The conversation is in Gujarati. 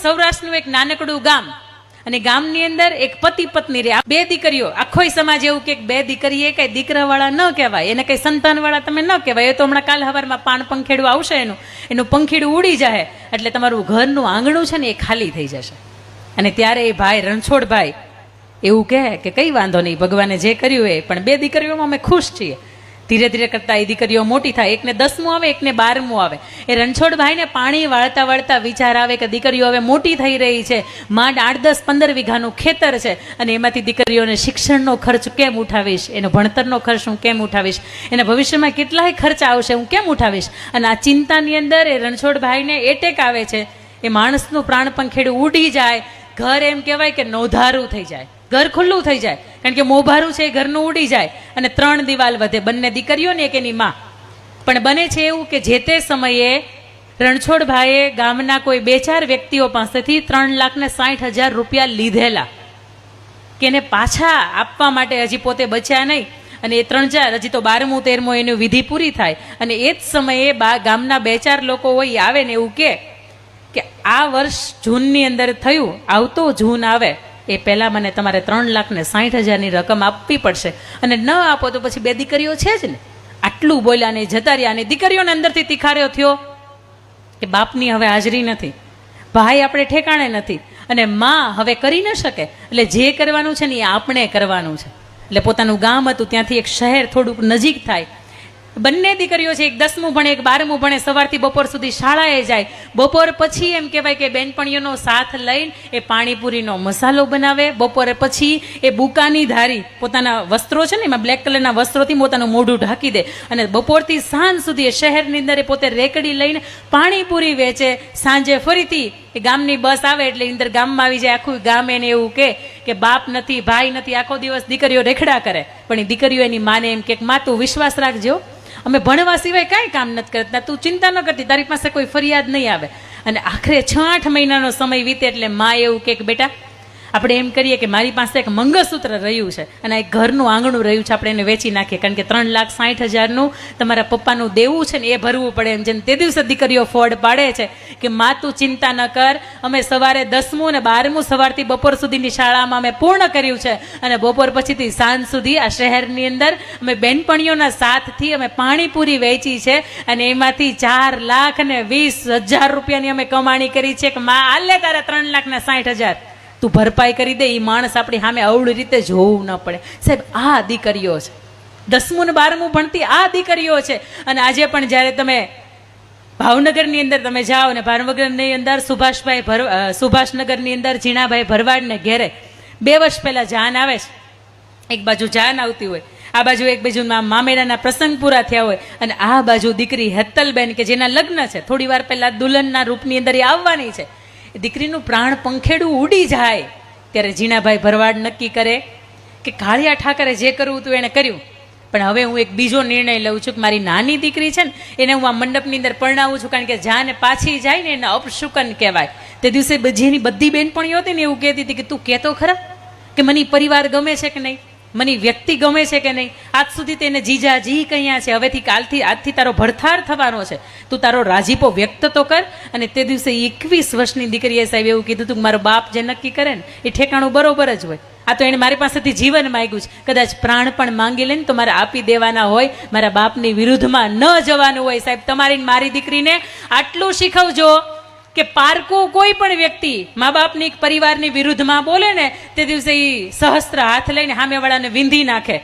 સૌરાષ્ટ્રનું એક નાનકડું ગામ, અને ગામની અંદર એક પતિ પત્ની રે, બે દીકરીઓ. આખો સમાજ એવું કે બે દીકરી એ કઈ દીકરા વાળા ન કહેવાય, એને કઈ સંતાન વાળા તમે ન કહેવાય. એ તો હમણાં કાલ હવારમાં પાન પંખેડું આવશે, એનું પંખીડું ઉડી જાય એટલે તમારું ઘરનું આંગણું છે ને એ ખાલી થઈ જશે. અને ત્યારે એ ભાઈ રણછોડભાઈ એવું કહે કે કઈ વાંધો નહીં, ભગવાને જે કર્યું એ, પણ બે દીકરીઓમાં અમે ખુશ છીએ. ધીરે ધીરે કરતા એ દીકરીઓ મોટી થાય, એકને 10મું આવે, એકને 12મું આવે. એ રણછોડભાઈને પાણી વાળતા વાળતા વિચાર આવે કે દીકરીઓ હવે મોટી થઈ રહી છે, માંડ 8, 10, 15 વીઘાનું ખેતર છે, અને એમાંથી દીકરીઓને શિક્ષણનો ખર્ચ કેમ ઉઠાવીશ, એનો ભણતરનો ખર્ચ હું કેમ ઉઠાવીશ, એના ભવિષ્યમાં કેટલાય ખર્ચ આવશે હું કેમ ઉઠાવીશ. અને આ ચિંતાની અંદર એ રણછોડભાઈને એટેક આવે છે. એ માણસનું પ્રાણ પંખેડું ઉડી જાય, ઘર એમ કહેવાય કે નોધારું થઈ જાય, ઘર ખુલ્લું થઈ જાય, કારણ કે મોભારું છે એ ઘરનું ઉડી જાય, અને 3 દિવાલ વધે, બંને દીકરીઓ ને એક એની માં. પણ બને છે એવું કે જે તે સમયે રણછોડભાઈએ ગામના કોઈ 2-4 વ્યક્તિઓ પાસેથી 3,60,000 રૂપિયા લીધેલા, કે એને પાછા આપવા માટે હજી પોતે બચ્યા નહીં. અને એ 3-4, હજી તો 12મું 13મું એની વિધિ પૂરી થાય, અને એ જ સમયે ગામના 2-4 લોકો હોય આવે ને એવું કે આ વર્ષ જૂનની અંદર થયું, આવતો જૂન આવે એ પહેલાં મને તમારે 3,60,000ની રકમ આપવી પડશે, અને ન આપો તો પછી 2 દીકરીઓ છે જ ને. આટલું બોલ્યા ને જતા રહ્યા. અને દીકરીઓને અંદરથી તિખાર્યો થયો કે બાપની હવે હાજરી નથી, ભાઈ આપણે ઠેકાણે નથી, અને માં હવે કરી ન શકે, એટલે જે કરવાનું છે ને એ આપણે કરવાનું છે. એટલે પોતાનું ગામ હતું ત્યાંથી એક શહેર થોડુંક નજીક થાય. બંને દીકરીઓ છે, એક 10મું ભણે, એક 12મું ભણે, સવારથી બપોર સુધી શાળાએ જાય. બપોર પછી એમ કહેવાય કે બેનપણીઓનો સાથ લઈને એ પાણીપુરીનો મસાલો બનાવે. બપોરે પછી એ બુકાની ધારી પોતાના વસ્ત્રો છે ને એમાં બ્લેક કલરના વસ્ત્રોથી પોતાનું મોઢું ઢાંકી દે, અને બપોરથી સાંજ સુધી એ શહેરની અંદર એ પોતે રેકડી લઈને પાણીપુરી વેચે. સાંજે ફરીથી એ ગામની બસ આવે એટલે અંદર ગામમાં આવી જાય. આખું ગામ એને એવું કે બાપ નથી, ભાઈ નથી, આખો દિવસ દીકરીઓ રેખડા કરે. પણ એ દીકરીઓ એની માને એમ કે માં તું વિશ્વાસ રાખજો, અમે ભણવા સિવાય કાંઈ કામ નથી કરતા, તું ચિંતા ન કરતી, તારી પાસે કોઈ ફરિયાદ નહીં આવે. અને આખરે 6-8 મહિનાનો સમય વીતે એટલે માં એવું કે બેટા આપણે એમ કરીએ કે મારી પાસે એક મંગળસૂત્ર રહ્યું છે અને એક ઘરનું આંગણું રહ્યું છે, આપણે એને વેચી નાખીએ, કારણ કે 3,60,000નું તમારા પપ્પાનું દેવું છે ને એ ભરવું પડે એમ છે. તે દિવસે દીકરીઓ ફોડ પાડે છે કે માં તું ચિંતા ન કર, અમે સવારે 10મું અને 12મું સવારથી બપોર સુધીની શાળામાં અમે પૂર્ણ કર્યું છે, અને બપોર પછીથી સાંજ સુધી આ શહેરની અંદર અમે બેનપણીઓના સાથથી અમે પાણીપુરી વેચી છે, અને એમાંથી 4,20,000 રૂપિયાની અમે કમાણી કરી છે. કે માં આલે તારા 3,60,000 તું ભરપાઈ કરી દે, એ માણસ આપણી સામે અવળી રીતે જોવું ન પડે. સાહેબ આ દીકરીઓ છે, 10મું ને 12મું ભણતી આ દીકરીઓ છે. અને આજે પણ જ્યારે તમે ભાવનગરની અંદર તમે જાઓ ને, ભાવનગરની અંદર સુભાષનગરની અંદર ઝીણાભાઈ ભરવાડને ઘેરે 2 વર્ષ પહેલા જાન આવે છે. એક બાજુ જાન આવતી હોય, આ બાજુ એક બાજુ મામેરાના પ્રસંગ પૂરા થયા હોય, અને આ બાજુ દીકરી હેતલબેન કે જેના લગ્ન છે, થોડી વાર પહેલા દુલ્હનના રૂપની અંદર એ આવવાની છે. દીકરીનું પ્રાણ પંખેડું ઉડી જાય ત્યારે ઝીણાભાઈ ભરવાડ નક્કી કરે કે કાળિયા ઠાકરે જે કરવું હતું એને કર્યું, પણ હવે હું એક બીજો નિર્ણય લઉં છું કે મારી નાની દીકરી છે ને એને હું આ મંડપની અંદર પરણાવું છું, કારણ કે જાને પાછી જાય ને એને અપશુકન કહેવાય. તે દિવસે જેની બધી બેનપણીઓ હતી ને એવું કહેતી હતી કે તું કહેતો ખરા કે મને પરિવાર ગમે છે કે નહીં, મને વ્યક્તિ ગમે છે કે નહીં, આજ સુધી તેને જીજાજી કહ્યા છે, હવેથી આજથી તારો ભડથાર થવાનો છે, તું તારો રાજીપો વ્યક્ત તો કર. અને તે દિવસે 21 વર્ષની દીકરીએ સાહેબ એવું કીધું હતું કે મારો બાપ જે નક્કી કરે ને એ ઠેકાણું બરોબર જ હોય. આ તો એને મારી પાસેથી જીવન માંગ્યું છે, કદાચ પ્રાણ પણ માંગી લે ને તો મારે આપી દેવાના હોય, મારા બાપની વિરુદ્ધમાં ન જવાનું હોય. સાહેબ તમારી મારી દીકરીને આટલું શીખવજો કે પારકું કોઈ પણ વ્યક્તિ મા બાપની પરિવારની વિરુદ્ધમાં બોલે ને તે દિવસે એ સહસ્ત્ર હાથ લઈને સામેવાળાને વિંધી નાખે.